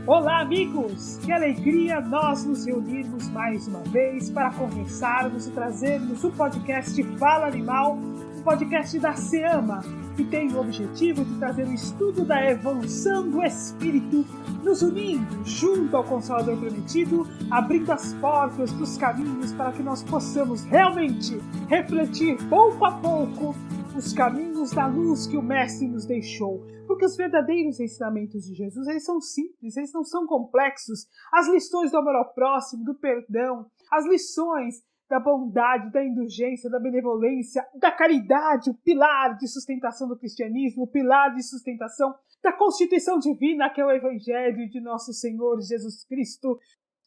Olá, amigos! Que alegria nós nos reunirmos mais uma vez para conversarmos e trazermos o podcast Fala Animal, um podcast da SEAMA, que tem o objetivo de trazer o estudo da evolução do espírito, nos unindo junto ao Consolador Prometido, abrindo as portas dos caminhos para que nós possamos realmente refletir pouco a pouco os caminhos da luz que o Mestre nos deixou. Porque os verdadeiros ensinamentos de Jesus, eles são simples, eles não são complexos. As lições do amor ao próximo, do perdão, as lições da bondade, da indulgência, da benevolência, da caridade, o pilar de sustentação do cristianismo, o pilar de sustentação da constituição divina, que é o Evangelho de nosso Senhor Jesus Cristo,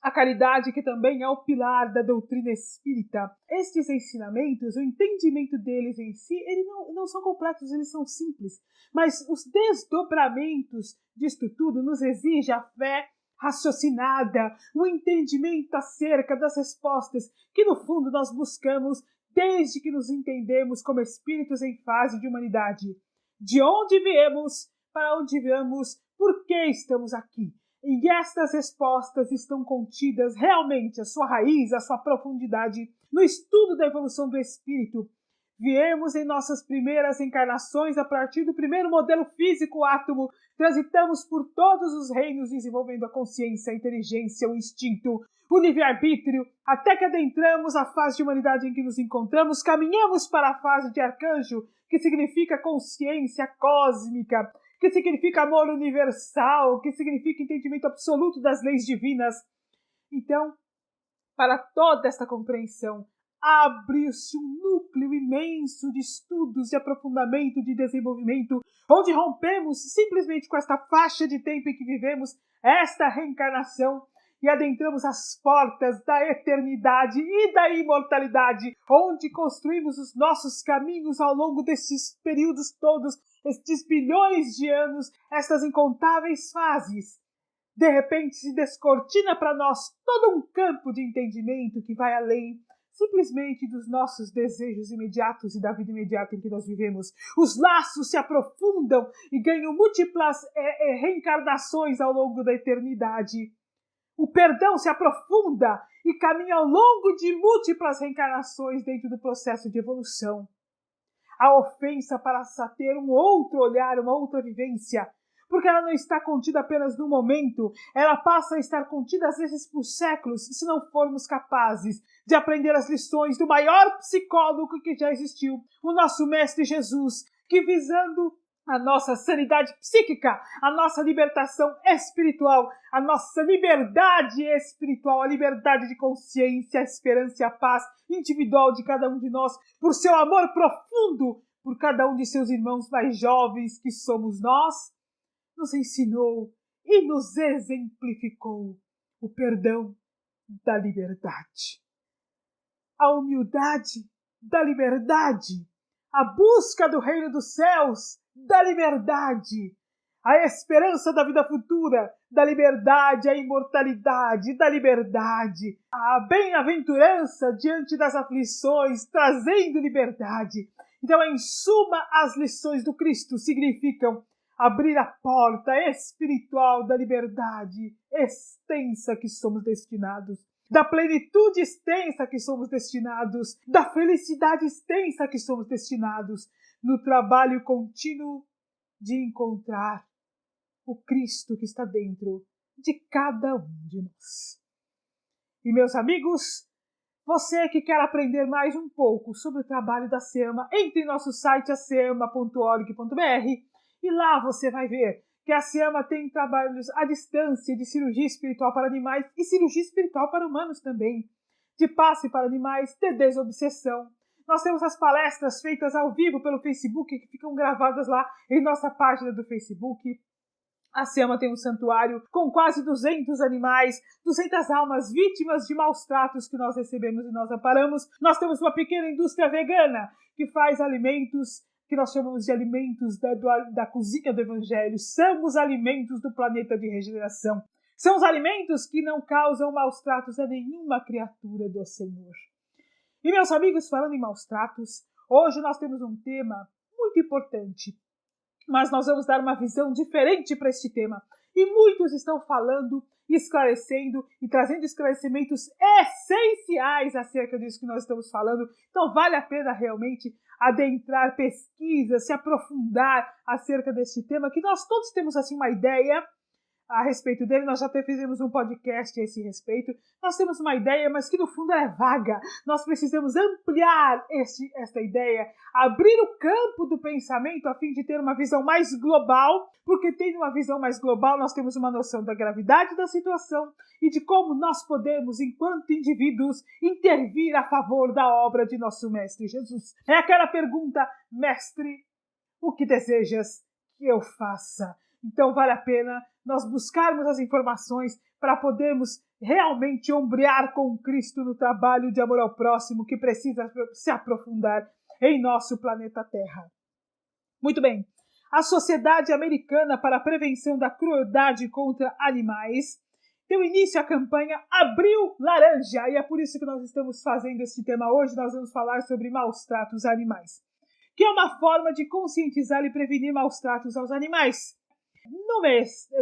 a caridade, que também é o pilar da doutrina espírita. Estes ensinamentos, o entendimento deles em si, eles não são complexos, eles são simples. Mas os desdobramentos disto tudo nos exige a fé raciocinada, o entendimento acerca das respostas que, no fundo, nós buscamos desde que nos entendemos como espíritos em fase de humanidade. De onde viemos, para onde vamos, por que estamos aqui? E estas respostas estão contidas realmente, a sua raiz, a sua profundidade, no estudo da evolução do espírito. Viemos em nossas primeiras encarnações a partir do primeiro modelo físico átomo, transitamos por todos os reinos desenvolvendo a consciência, a inteligência, o instinto, o livre-arbítrio, até que adentramos a fase de humanidade em que nos encontramos, caminhamos para a fase de arcanjo, que significa consciência cósmica, que significa amor universal, que significa entendimento absoluto das leis divinas. Então, para toda esta compreensão, abriu-se um núcleo imenso de estudos, de aprofundamento, de desenvolvimento, onde rompemos simplesmente com esta faixa de tempo em que vivemos, esta reencarnação, e adentramos as portas da eternidade e da imortalidade, onde construímos os nossos caminhos ao longo desses períodos todos, estes bilhões de anos, estas incontáveis fases. De repente se descortina para nós todo um campo de entendimento que vai além simplesmente dos nossos desejos imediatos e da vida imediata em que nós vivemos. Os laços se aprofundam e ganham múltiplas reencarnações ao longo da eternidade. O perdão se aprofunda e caminha ao longo de múltiplas reencarnações dentro do processo de evolução. A ofensa passa a ter um outro olhar, uma outra vivência, porque ela não está contida apenas no momento, ela passa a estar contida às vezes por séculos, se não formos capazes de aprender as lições do maior psicólogo que já existiu, o nosso Mestre Jesus, que visando a nossa sanidade psíquica, a nossa libertação espiritual, a nossa liberdade espiritual, a liberdade de consciência, a esperança e a paz individual de cada um de nós, por seu amor profundo por cada um de seus irmãos mais jovens que somos nós, nos ensinou e nos exemplificou o perdão da liberdade, a humildade da liberdade, a busca do reino dos céus, da liberdade, a esperança da vida futura, da liberdade, a imortalidade, da liberdade, a bem-aventurança diante das aflições, trazendo liberdade. Então, em suma, as lições do Cristo significam abrir a porta espiritual da liberdade extensa que somos destinados, da plenitude extensa que somos destinados, da felicidade extensa que somos destinados, no trabalho contínuo de encontrar o Cristo que está dentro de cada um de nós. E, meus amigos, você que quer aprender mais um pouco sobre o trabalho da SEAMA, entre em nosso site aseama.org.br e lá você vai ver que a SEAMA tem trabalhos à distância de cirurgia espiritual para animais e cirurgia espiritual para humanos também, de passe para animais, de desobsessão. Nós temos as palestras feitas ao vivo pelo Facebook, que ficam gravadas lá em nossa página do Facebook. A SEAMA tem um santuário com quase 200 animais, 200 almas vítimas de maus tratos que nós recebemos e nós amparamos. Nós temos uma pequena indústria vegana que faz alimentos que nós chamamos de alimentos da cozinha do Evangelho. São os alimentos do planeta de regeneração. São os alimentos que não causam maus tratos a nenhuma criatura do Senhor. E, meus amigos, falando em maus tratos, hoje nós temos um tema muito importante, mas nós vamos dar uma visão diferente para este tema. e muitos estão falando, esclarecendo e trazendo esclarecimentos essenciais acerca disso que nós estamos falando. Então vale a pena realmente adentrar pesquisas, se aprofundar acerca desse tema, que nós todos temos assim uma ideia a respeito dele. Nós já até fizemos um podcast a esse respeito. Nós temos uma ideia, mas que no fundo é vaga. Nós precisamos ampliar esta ideia, abrir o campo do pensamento a fim de ter uma visão mais global, porque tendo uma visão mais global nós temos uma noção da gravidade da situação e de como nós podemos, enquanto indivíduos, intervir a favor da obra de nosso Mestre Jesus. É aquela pergunta: Mestre, o que desejas que eu faça? Então vale a pena nós buscarmos as informações para podermos realmente ombrear com Cristo no trabalho de amor ao próximo que precisa se aprofundar em nosso planeta Terra. Muito bem. A Sociedade Americana para a Prevenção da Crueldade contra Animais deu início à campanha Abril Laranja, e é por isso que nós estamos fazendo este tema hoje. Nós vamos falar sobre maus tratos a animais, que é uma forma de conscientizar e prevenir maus tratos aos animais.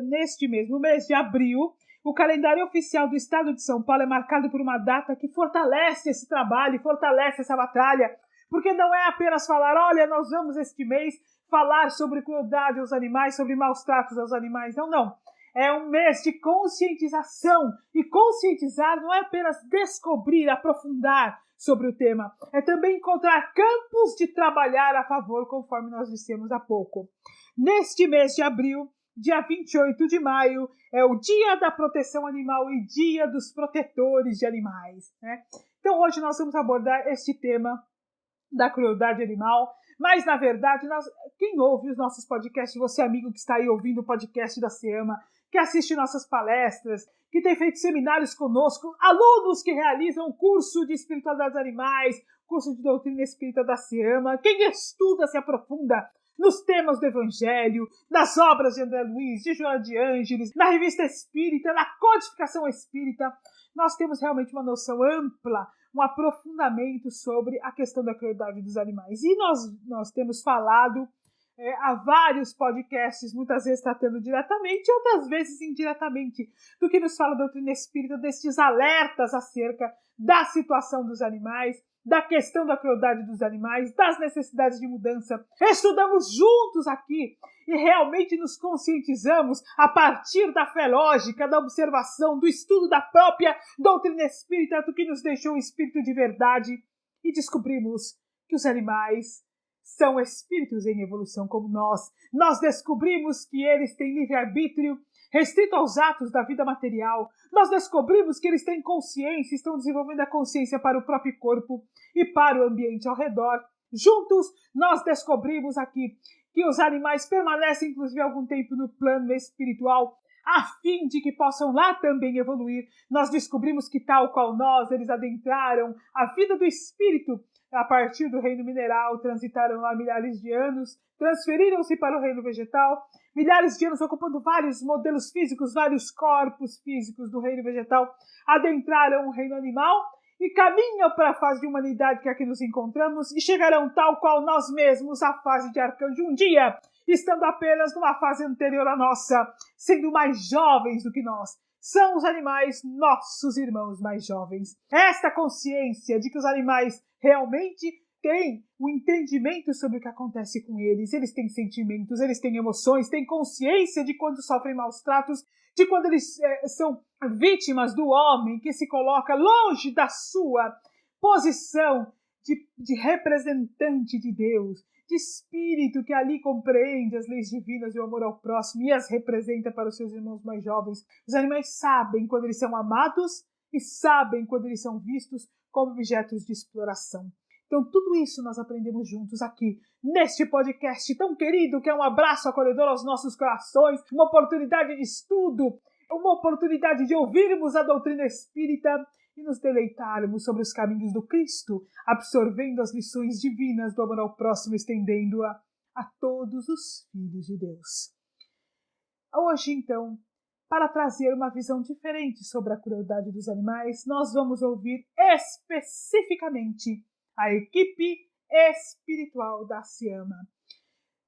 Neste mesmo mês de abril, o calendário oficial do Estado de São Paulo é marcado por uma data que fortalece esse trabalho, fortalece essa batalha, porque não é apenas falar: olha, nós vamos este mês falar sobre crueldade aos animais, sobre maus tratos aos animais. Não. É um mês de conscientização, e conscientizar não é apenas descobrir, aprofundar sobre o tema, é também encontrar campos de trabalhar a favor, conforme nós dissemos há pouco. Neste mês de abril, dia 28 de maio, é o Dia da Proteção Animal e Dia dos Protetores de Animais, né? Então hoje nós vamos abordar este tema da crueldade animal, mas na verdade, quem ouve os nossos podcasts, você amigo que está aí ouvindo o podcast da SEAMA, que assiste nossas palestras, que tem feito seminários conosco, alunos que realizam curso de espiritualidade dos animais, curso de doutrina espírita da SEAMA, quem estuda, se aprofunda nos temas do Evangelho, nas obras de André Luiz, de Joana de Ângeles, na Revista Espírita, na Codificação Espírita, nós temos realmente uma noção ampla, um aprofundamento sobre a questão da crueldade dos animais. E nós temos falado há vários podcasts, muitas vezes tratando diretamente, outras vezes indiretamente, do que nos fala a doutrina espírita, destes alertas acerca da situação dos animais, da questão da crueldade dos animais, das necessidades de mudança. Estudamos juntos aqui e realmente nos conscientizamos a partir da fé lógica, da observação, do estudo da própria doutrina espírita, do que nos deixou o espírito de verdade, e descobrimos que os animais são espíritos em evolução como nós. Nós descobrimos que eles têm livre-arbítrio restrito aos atos da vida material. Nós descobrimos que eles têm consciência, estão desenvolvendo a consciência para o próprio corpo e para o ambiente ao redor. Juntos, nós descobrimos aqui que os animais permanecem, inclusive, algum tempo no plano espiritual, a fim de que possam lá também evoluir. Nós descobrimos que, tal qual nós, eles adentraram a vida do espírito a partir do reino mineral, transitaram lá milhares de anos, transferiram-se para o reino vegetal, milhares de anos ocupando vários modelos físicos, vários corpos físicos do reino vegetal, adentraram o reino animal e caminham para a fase de humanidade que aqui nos encontramos e chegarão, tal qual nós mesmos, à fase de arcanjo um dia, estando apenas numa fase anterior à nossa, sendo mais jovens do que nós. São os animais nossos irmãos mais jovens. Esta consciência de que os animais realmente têm o entendimento sobre o que acontece com eles. Eles têm sentimentos, eles têm emoções, têm consciência de quando sofrem maus tratos, de quando eles são vítimas do homem que se coloca longe da sua posição de representante de Deus, de espírito que ali compreende as leis divinas e o amor ao próximo e as representa para os seus irmãos mais jovens. Os animais sabem quando eles são amados e sabem quando eles são vistos como objetos de exploração. Então, tudo isso nós aprendemos juntos aqui, neste podcast tão querido, que é um abraço acolhedor aos nossos corações, uma oportunidade de estudo, uma oportunidade de ouvirmos a doutrina espírita e nos deleitarmos sobre os caminhos do Cristo, absorvendo as lições divinas do amor ao próximo, estendendo-a a todos os filhos de Deus. Hoje, então, para trazer uma visão diferente sobre a crueldade dos animais, nós vamos ouvir especificamente a equipe espiritual da SEAMA.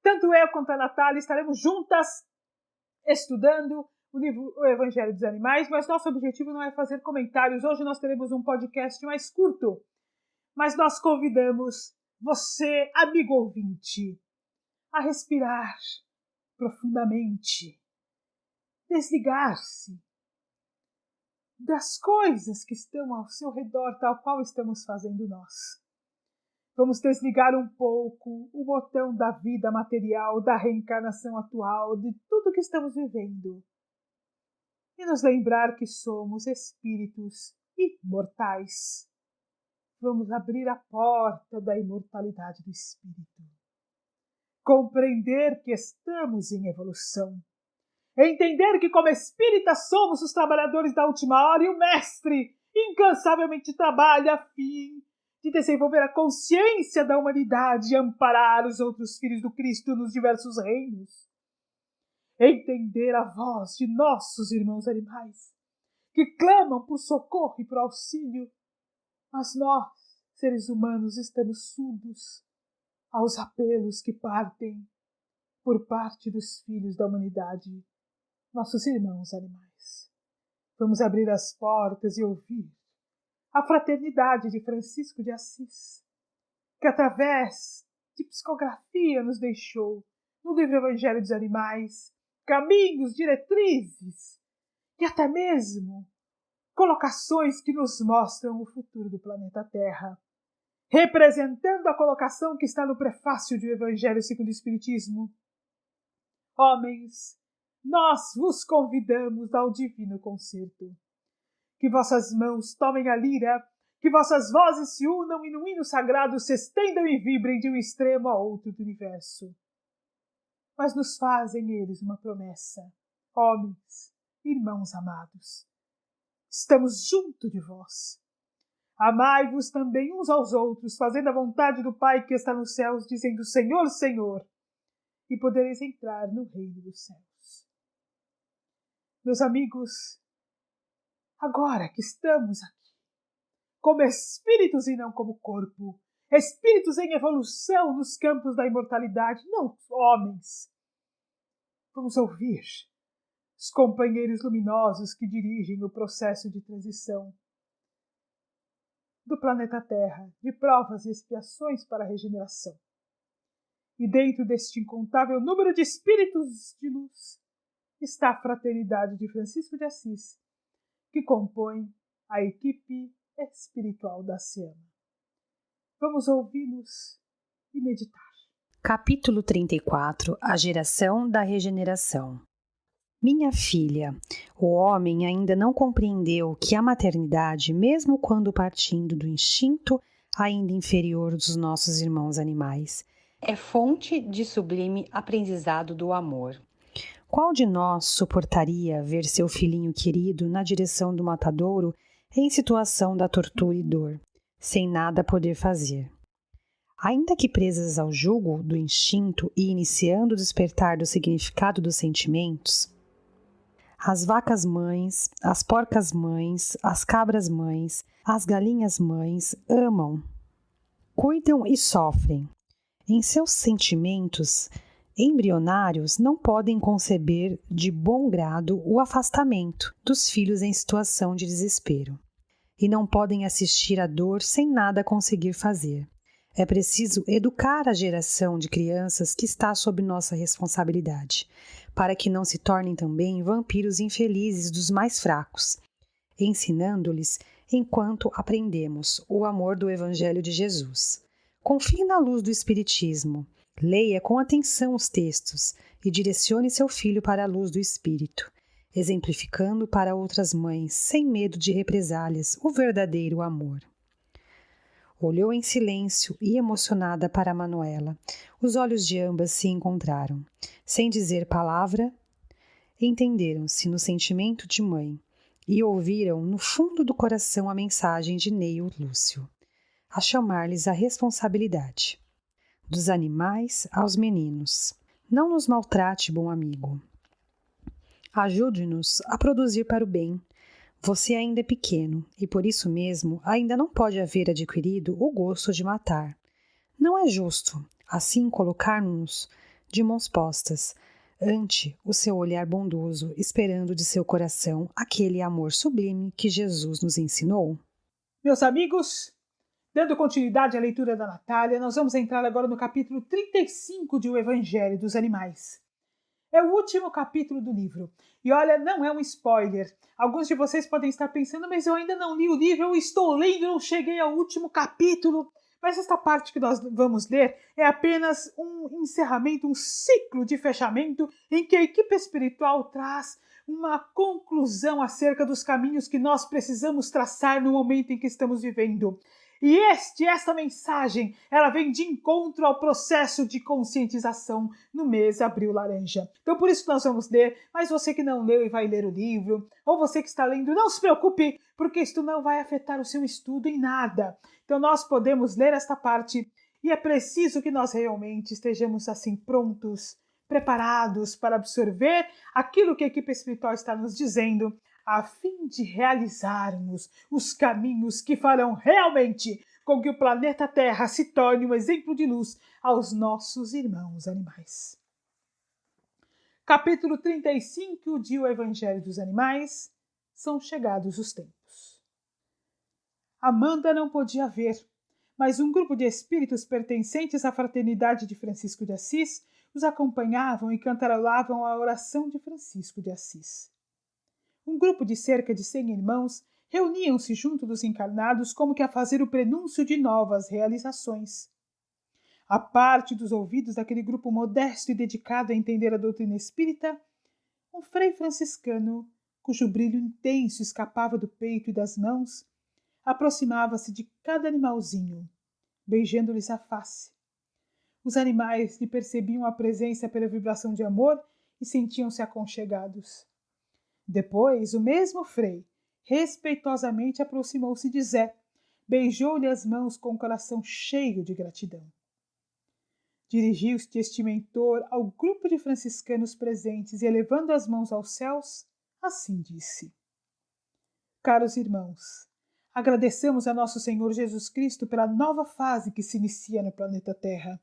Tanto eu quanto a Natália estaremos juntas estudando o Evangelho dos Animais, mas nosso objetivo não é fazer comentários. Hoje nós teremos um podcast mais curto, mas nós convidamos você, amigo ouvinte, a respirar profundamente, desligar-se das coisas que estão ao seu redor, tal qual estamos fazendo nós. Vamos desligar um pouco o botão da vida material, da reencarnação atual, de tudo que estamos vivendo. E nos lembrar que somos espíritos imortais. Vamos abrir a porta da imortalidade do espírito. Compreender que estamos em evolução. Entender que como espíritas somos os trabalhadores da última hora e o mestre incansavelmente trabalha a fim de desenvolver a consciência da humanidade e amparar os outros filhos do Cristo nos diversos reinos. Entender a voz de nossos irmãos animais, que clamam por socorro e por auxílio, mas nós, seres humanos, estamos surdos aos apelos que partem por parte dos filhos da humanidade, nossos irmãos animais. Vamos abrir as portas e ouvir a fraternidade de Francisco de Assis, que através de psicografia nos deixou no livro Evangelho dos Animais caminhos, diretrizes e até mesmo colocações que nos mostram o futuro do planeta Terra, representando a colocação que está no prefácio do Evangelho segundo o Espiritismo. Homens, nós vos convidamos ao divino concerto. Que vossas mãos tomem a lira, que vossas vozes se unam e no hino sagrado se estendam e vibrem de um extremo a outro do universo. Mas nos fazem eles uma promessa. Homens, irmãos amados, estamos junto de vós. Amai-vos também uns aos outros, fazendo a vontade do Pai que está nos céus, dizendo Senhor, Senhor, e podereis entrar no reino dos céus. Meus amigos, agora que estamos aqui, como espíritos e não como corpo, espíritos em evolução nos campos da imortalidade, não homens, vamos ouvir os companheiros luminosos que dirigem o processo de transição do planeta Terra, de provas e expiações para a regeneração. E dentro deste incontável número de espíritos de luz está a fraternidade de Francisco de Assis, que compõe a equipe espiritual da SEAMA. Vamos ouvi-los e meditar. Capítulo 34. A geração da regeneração. Minha filha, o homem ainda não compreendeu que a maternidade, mesmo quando partindo do instinto ainda inferior dos nossos irmãos animais, é fonte de sublime aprendizado do amor. Qual de nós suportaria ver seu filhinho querido na direção do matadouro em situação da tortura e dor, sem nada poder fazer? Ainda que presas ao jugo do instinto e iniciando o despertar do significado dos sentimentos, as vacas mães, as porcas mães, as cabras mães, as galinhas mães amam, cuidam e sofrem. Em seus sentimentos embrionários não podem conceber de bom grado o afastamento dos filhos em situação de desespero, e não podem assistir à dor sem nada conseguir fazer. É preciso educar a geração de crianças que está sob nossa responsabilidade, para que não se tornem também vampiros infelizes dos mais fracos, ensinando-lhes, enquanto aprendemos, o amor do Evangelho de Jesus. Confie na luz do Espiritismo, leia com atenção os textos e direcione seu filho para a luz do Espírito, exemplificando para outras mães, sem medo de represálias, o verdadeiro amor. Olhou em silêncio e emocionada para Manuela. Os olhos de ambas se encontraram. Sem dizer palavra, entenderam-se no sentimento de mãe e ouviram no fundo do coração a mensagem de Neio Lúcio, a chamar-lhes a responsabilidade. Dos animais aos meninos. Não nos maltrate, bom amigo. Ajude-nos a produzir para o bem. Você ainda é pequeno e, por isso mesmo, ainda não pode haver adquirido o gosto de matar. Não é justo, assim, colocar-nos de mãos postas, ante o seu olhar bondoso, esperando de seu coração aquele amor sublime que Jesus nos ensinou? Meus amigos, dando continuidade à leitura da Natália, nós vamos entrar agora no capítulo 35 de O Evangelho dos Animais. É o último capítulo do livro. E olha, não é um spoiler. Alguns de vocês podem estar pensando, mas eu ainda não li o livro, eu estou lendo, eu cheguei ao último capítulo. Mas esta parte que nós vamos ler é apenas um encerramento, um ciclo de fechamento em que a equipe espiritual traz uma conclusão acerca dos caminhos que nós precisamos traçar no momento em que estamos vivendo. E esta mensagem, ela vem de encontro ao processo de conscientização no mês Abril Laranja. Então por isso que nós vamos ler, mas você que não leu e vai ler o livro, ou você que está lendo, não se preocupe, porque isto não vai afetar o seu estudo em nada. Então nós podemos ler esta parte e é preciso que nós realmente estejamos assim prontos, preparados para absorver aquilo que a equipe espiritual está nos dizendo, a fim de realizarmos os caminhos que farão realmente com que o planeta Terra se torne um exemplo de luz aos nossos irmãos animais. Capítulo 35 de O Evangelho dos Animais. São chegados os tempos. Amanda não podia ver, mas um grupo de espíritos pertencentes à fraternidade de Francisco de Assis os acompanhavam e cantarolavam a oração de Francisco de Assis. Um grupo de cerca de 100 irmãos reuniam-se junto dos encarnados como que a fazer o prenúncio de novas realizações. A parte dos ouvidos daquele grupo modesto e dedicado a entender a doutrina espírita, um frei franciscano, cujo brilho intenso escapava do peito e das mãos, aproximava-se de cada animalzinho, beijando-lhes a face. Os animais lhe percebiam a presença pela vibração de amor e sentiam-se aconchegados. Depois, o mesmo frei, respeitosamente aproximou-se de Zé, beijou-lhe as mãos com o coração cheio de gratidão. Dirigiu-se este mentor ao grupo de franciscanos presentes e, elevando as mãos aos céus, assim disse: Caros irmãos, agradecemos a nosso Senhor Jesus Cristo pela nova fase que se inicia no planeta Terra.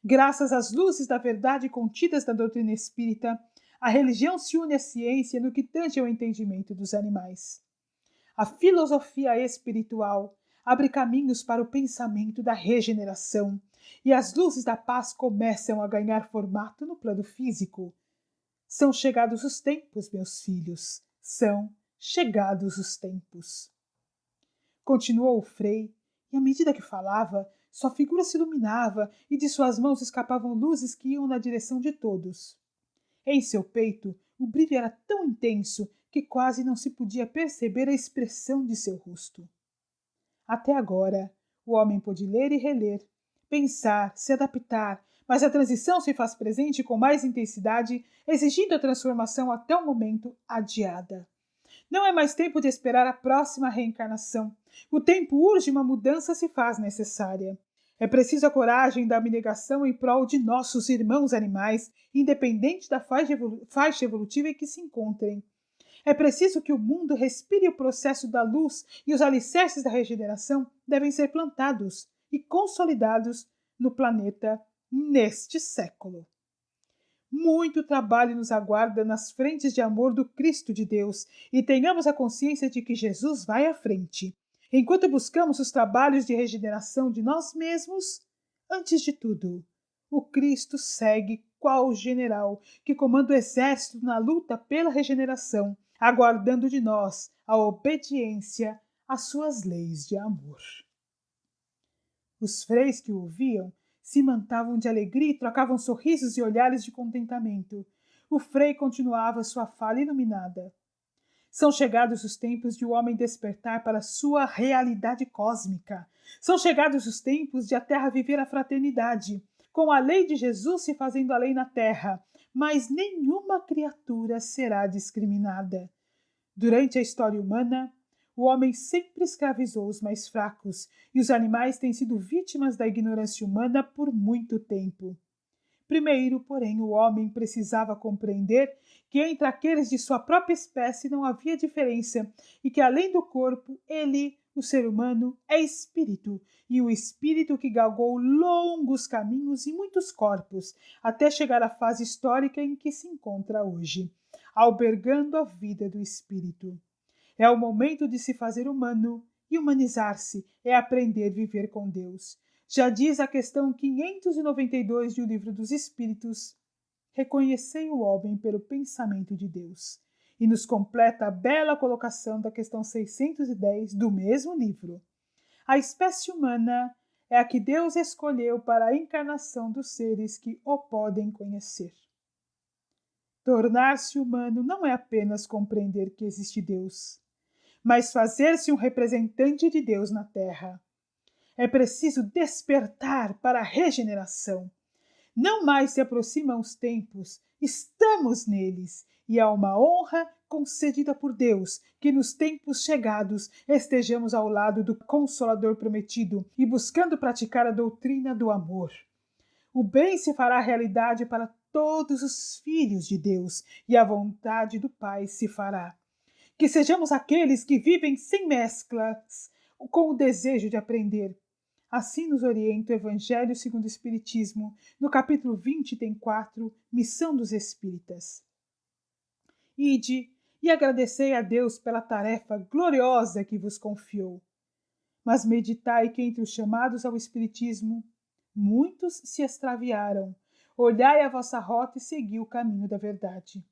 Graças às luzes da verdade contidas na doutrina espírita, a religião se une à ciência no que tange ao entendimento dos animais. A filosofia espiritual abre caminhos para o pensamento da regeneração e as luzes da paz começam a ganhar formato no plano físico. São chegados os tempos, meus filhos, são chegados os tempos. Continuou o frei, e à medida que falava, sua figura se iluminava e de suas mãos escapavam luzes que iam na direção de todos. Em seu peito, o brilho era tão intenso que quase não se podia perceber a expressão de seu rosto. Até agora, o homem pôde ler e reler, pensar, se adaptar, mas a transição se faz presente com mais intensidade, exigindo a transformação até o momento adiada. Não é mais tempo de esperar a próxima reencarnação. O tempo urge e uma mudança se faz necessária. É preciso a coragem da abnegação em prol de nossos irmãos animais, independente da faixa evolutiva em que se encontrem. É preciso que o mundo respire o processo da luz e os alicerces da regeneração devem ser plantados e consolidados no planeta neste século. Muito trabalho nos aguarda nas frentes de amor do Cristo de Deus e tenhamos a consciência de que Jesus vai à frente. Enquanto buscamos os trabalhos de regeneração de nós mesmos, antes de tudo, o Cristo segue qual general que comanda o exército na luta pela regeneração, aguardando de nós a obediência às suas leis de amor. Os freis que o ouviam se imantavam de alegria e trocavam sorrisos e olhares de contentamento. O frei continuava sua fala iluminada. São chegados os tempos de o homem despertar para sua realidade cósmica. São chegados os tempos de a Terra viver a fraternidade, com a lei de Jesus se fazendo a lei na Terra, mas nenhuma criatura será discriminada. Durante a história humana, o homem sempre escravizou os mais fracos e os animais têm sido vítimas da ignorância humana por muito tempo. Primeiro, porém, o homem precisava compreender que entre aqueles de sua própria espécie não havia diferença e que, além do corpo, ele, O ser humano é espírito, e o espírito que galgou longos caminhos e muitos corpos, até chegar à fase histórica em que se encontra hoje, albergando a vida do espírito. É o momento de se fazer humano, e humanizar-se é aprender a viver com Deus. Já diz a questão 592 do Livro dos Espíritos: reconhecei o homem pelo pensamento de Deus. E nos completa a bela colocação da questão 610 do mesmo livro. A espécie humana é a que Deus escolheu para a encarnação dos seres que o podem conhecer. Tornar-se humano não é apenas compreender que existe Deus, mas fazer-se um representante de Deus na Terra. É preciso despertar para a regeneração. Não mais se aproximam os tempos, estamos neles, e é uma honra concedida por Deus que nos tempos chegados estejamos ao lado do Consolador prometido e buscando praticar a doutrina do amor. O bem se fará realidade para todos os filhos de Deus e a vontade do Pai se fará. Que sejamos aqueles que vivem sem mesclas, com o desejo de aprender. Assim nos orienta o Evangelho segundo o Espiritismo, no capítulo 20, item 4, Missão dos Espíritas. Ide e agradecei a Deus pela tarefa gloriosa que vos confiou. Mas meditai que entre os chamados ao Espiritismo, muitos se extraviaram. Olhai a vossa rota e segui o caminho da verdade.